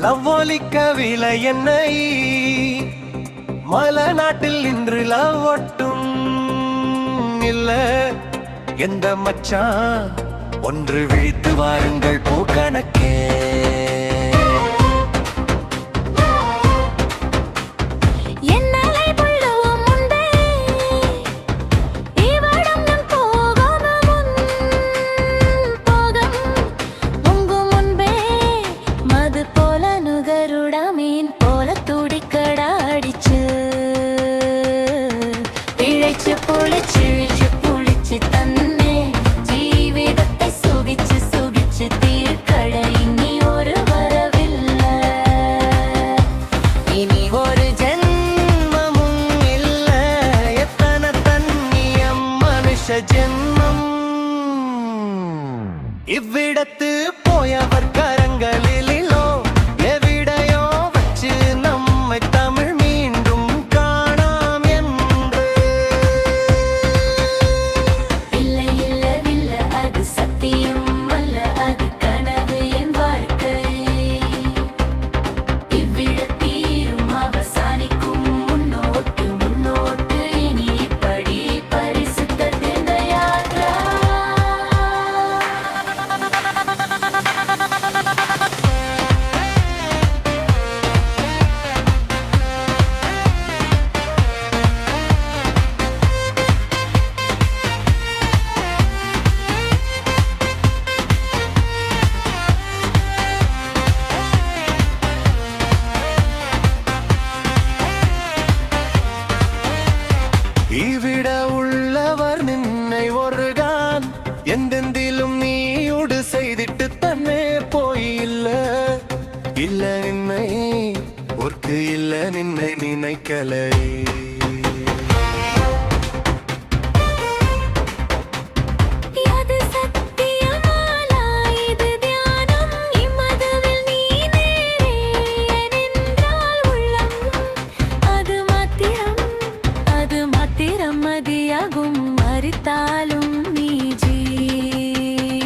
லவ்வோலிக்கவில்லை என்னை மலநாட்டில் இன்று லவ் ஒட்டும் இல்ல எந்த மச்சான் ஒன்று விழித்து வாருங்கள் பூக்கணக்கே ஜென்மம் இவ்விடத்து போயவர் கரங்களிலோ எவிடையோ வச்சு நம்மை தமிழ் மீண்டும் காணாம் என்று இல்லை இல்லவில்லை அது சத்தியம் அல்ல அது கனவு என் வாழ்க்கை இவ்விடத்தீரும் அவசானிக்கும் முன்னோட்டு முன்னோட்டு இனி இப்படி பரிசுத்த இவ்விட உள்ளவர் நின்னை ஒருகான் எந்தெந்திலும் நீயுடு செய்திட்டு தன்னே போய் இல்ல இல்ல நின்னை ஒர்க்கு இல்ல நின்னை நினைக்கலை மதியாகும் மறித்தாலும் நீ ஜீவிக்க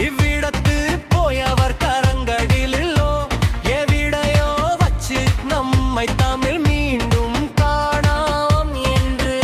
இவ்விடத்து போயவர் கரங்களிலோ எவிடையோ வச்சு நம்மை தமிழ் மீண்டும் காணாம் என்று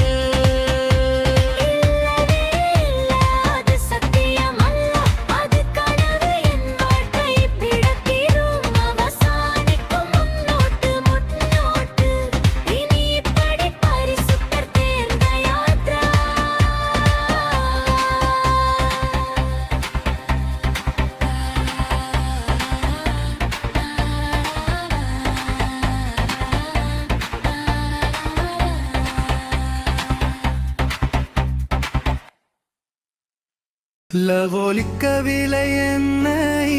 லவோலிக்கவில்லை என்னை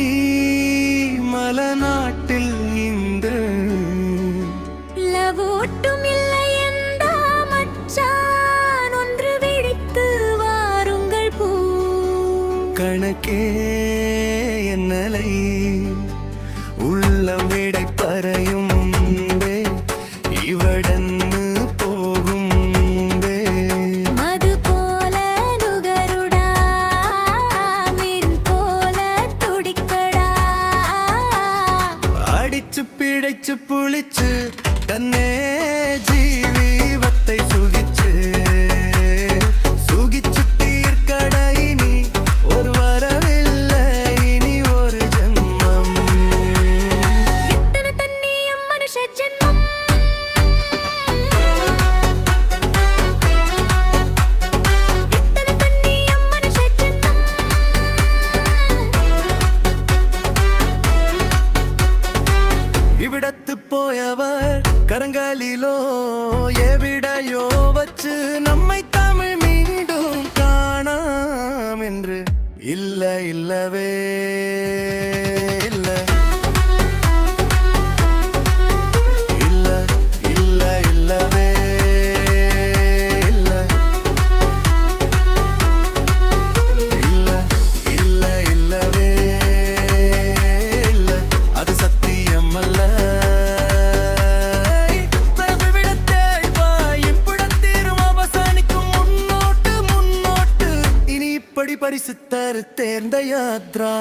மலநாட்டில் இந்த லவோட்டும் இல்லை எந்த மச்சான் ஒன்று விழித்து வாருங்கள் பூ கணக்கே என்னலை உள்ளம் விடை பறையும் முன்பே இவடன்னு போகும் முன்பே மது போல நுகருடா மீன் போல துடிக்கடா அடிச்சு பிழைச்சு புளிச்சு தன்னே ஜீவிவத்தை சுகிச்சு சுகிச்சு தீர்க்கடா இனி ஒரு வரவில்லை இனி ஒரு ஜென்மம் எத்தனை தண்ணியம் மனுஷ ஜென்மம் எத்தனை தண்ணியம் மனுஷ ஜென்மம் இவ்விடத்து போயவர் கரங்களிலோ எவிடையோ வச்சு நம்மை தமிழ் மீண்டும் காணாம் என்று இல்ல இல்லவே இல்ல இல்ல இல்ல இல்லவே இல்ல இல்ல இல்ல இல்லவே இல்ல அது சத்தியம் அல்ல விடத்து தேர்ந்த யாத்ரா